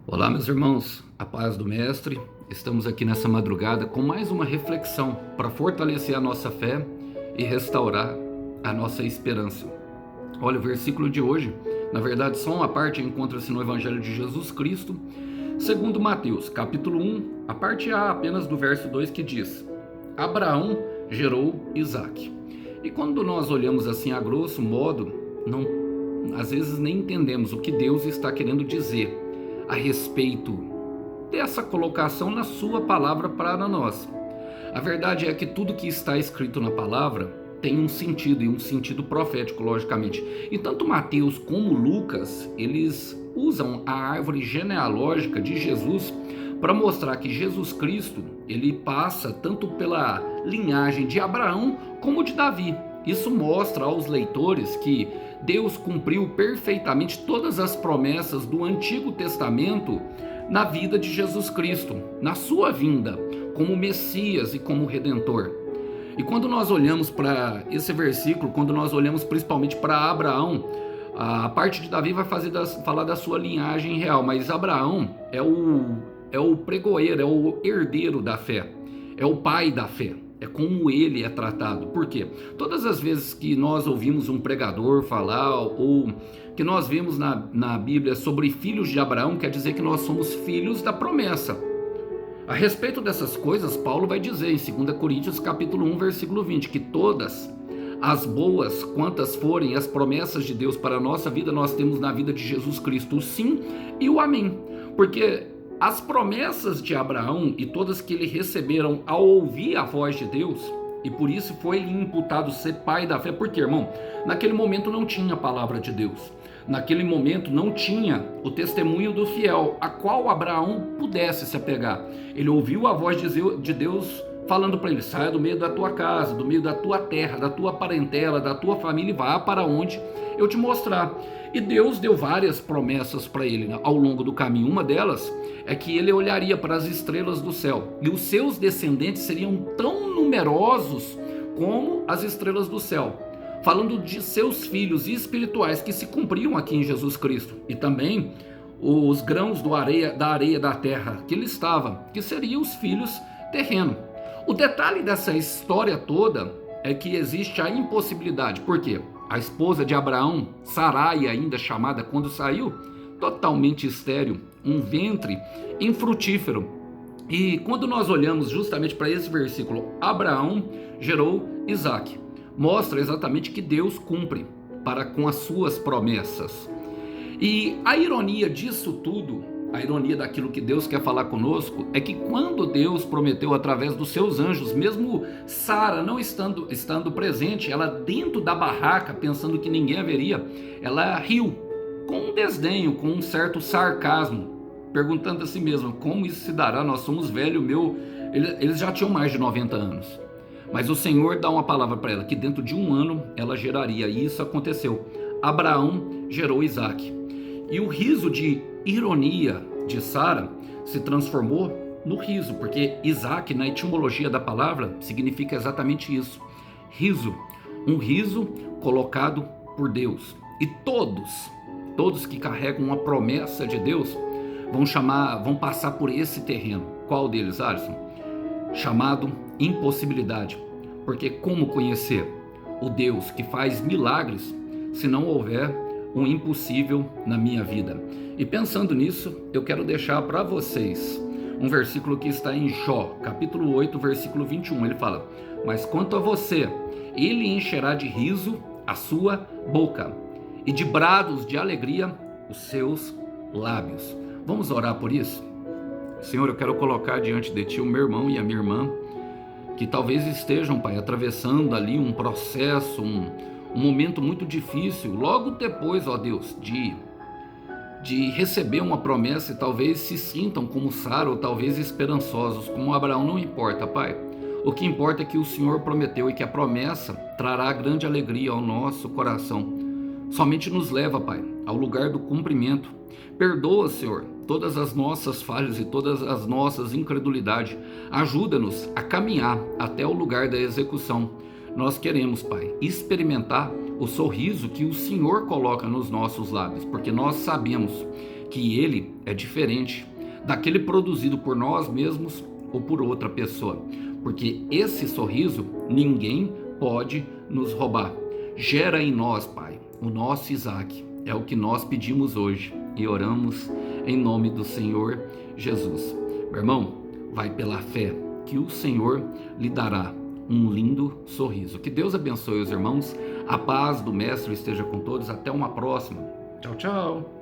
Olá, meus irmãos, a paz do Mestre. Estamos aqui nessa madrugada com mais uma reflexão para fortalecer a nossa fé e restaurar a nossa esperança. Olha, o versículo de hoje, na verdade, só uma parte encontra-se no Evangelho de Jesus Cristo, segundo Mateus, capítulo 1, a parte A apenas do verso 2 que diz: Abraão gerou Isaque. E quando nós olhamos assim a grosso modo, às vezes nem entendemos o que Deus está querendo dizer a respeito dessa colocação na sua palavra para nós. A verdade é que tudo que está escrito na palavra tem um sentido, e um sentido profético, logicamente. E tanto Mateus como Lucas, eles usam a árvore genealógica de Jesus para mostrar que Jesus Cristo, ele passa tanto pela linhagem de Abraão como de Davi. Isso mostra aos leitores que Deus cumpriu perfeitamente todas as promessas do Antigo Testamento na vida de Jesus Cristo, na sua vinda como Messias e como Redentor. E quando nós olhamos para esse versículo, quando nós olhamos principalmente para Abraão, a parte de Davi vai falar da sua linhagem real, mas Abraão é o pregoeiro, é o herdeiro da fé, é o pai da fé. É como ele é tratado. Por quê? Todas as vezes que nós ouvimos um pregador falar, ou que nós vemos na Bíblia sobre filhos de Abraão, quer dizer que nós somos filhos da promessa. A respeito dessas coisas, Paulo vai dizer em 2 Coríntios capítulo 1, versículo 20, que todas as boas, quantas forem as promessas de Deus para a nossa vida, nós temos na vida de Jesus Cristo o sim e o amém. Porque as promessas de Abraão e todas que ele receberam ao ouvir a voz de Deus, e por isso foi-lhe imputado ser pai da fé, porque, irmão, naquele momento não tinha a palavra de Deus, naquele momento não tinha o testemunho do fiel, a qual Abraão pudesse se apegar. Ele ouviu a voz de Deus falando para ele: saia do meio da tua casa, do meio da tua terra, da tua parentela, da tua família, e vá para onde eu te mostrar. E Deus deu várias promessas para ele, né, ao longo do caminho. Uma delas é que ele olharia para as estrelas do céu, e os seus descendentes seriam tão numerosos como as estrelas do céu, falando de seus filhos espirituais que se cumpriam aqui em Jesus Cristo, e também os grãos da areia da terra que ele estava, que seriam os filhos terrenos. O detalhe dessa história toda é que existe a impossibilidade. Por quê? A esposa de Abraão, Sarai, ainda chamada quando saiu, totalmente estéril, um ventre infrutífero. E quando nós olhamos justamente para esse versículo, Abraão gerou Isaque, mostra exatamente que Deus cumpre para com as suas promessas. E a ironia disso tudo, a ironia daquilo que Deus quer falar conosco, é que quando Deus prometeu através dos seus anjos, mesmo Sara não estando presente, ela dentro da barraca, pensando que ninguém haveria, ela riu com um desdenho, com um certo sarcasmo, perguntando a si mesma: como isso se dará? Nós somos velhos, eles já tinham mais de 90 anos. Mas o Senhor dá uma palavra para ela, que dentro de um ano ela geraria, e isso aconteceu. Abraão gerou Isaque. E o riso de ironia de Sara se transformou no riso, porque Isaque, na etimologia da palavra, significa exatamente isso: riso, um riso colocado por Deus. E todos que carregam uma promessa de Deus vão passar por esse terreno. Qual deles, Alisson? Chamado impossibilidade. Porque como conhecer o Deus que faz milagres se não houver um impossível na minha vida? E pensando nisso, eu quero deixar para vocês um versículo que está em Jó, capítulo 8, versículo 21. Ele fala: mas quanto a você, ele encherá de riso a sua boca, e de brados de alegria os seus lábios. Vamos orar por isso? Senhor, eu quero colocar diante de Ti o meu irmão e a minha irmã, que talvez estejam, Pai, atravessando ali um processo, um momento muito difícil, logo depois, ó Deus, de receber uma promessa, e talvez se sintam como Sara, ou talvez esperançosos, como Abraão. Não importa, Pai. O que importa é que o Senhor prometeu, e que a promessa trará grande alegria ao nosso coração. Somente nos leva, Pai, ao lugar do cumprimento. Perdoa, Senhor, todas as nossas falhas e todas as nossas incredulidades. Ajuda-nos a caminhar até o lugar da execução. Nós queremos, Pai, experimentar o sorriso que o Senhor coloca nos nossos lábios, porque nós sabemos que ele é diferente daquele produzido por nós mesmos ou por outra pessoa, porque esse sorriso ninguém pode nos roubar. Gera em nós, Pai, o nosso Isaac. É o que nós pedimos hoje e oramos em nome do Senhor Jesus. Meu irmão, vai pela fé que o Senhor lhe dará um lindo sorriso. Que Deus abençoe os irmãos. A paz do Mestre esteja com todos. Até uma próxima. Tchau, tchau.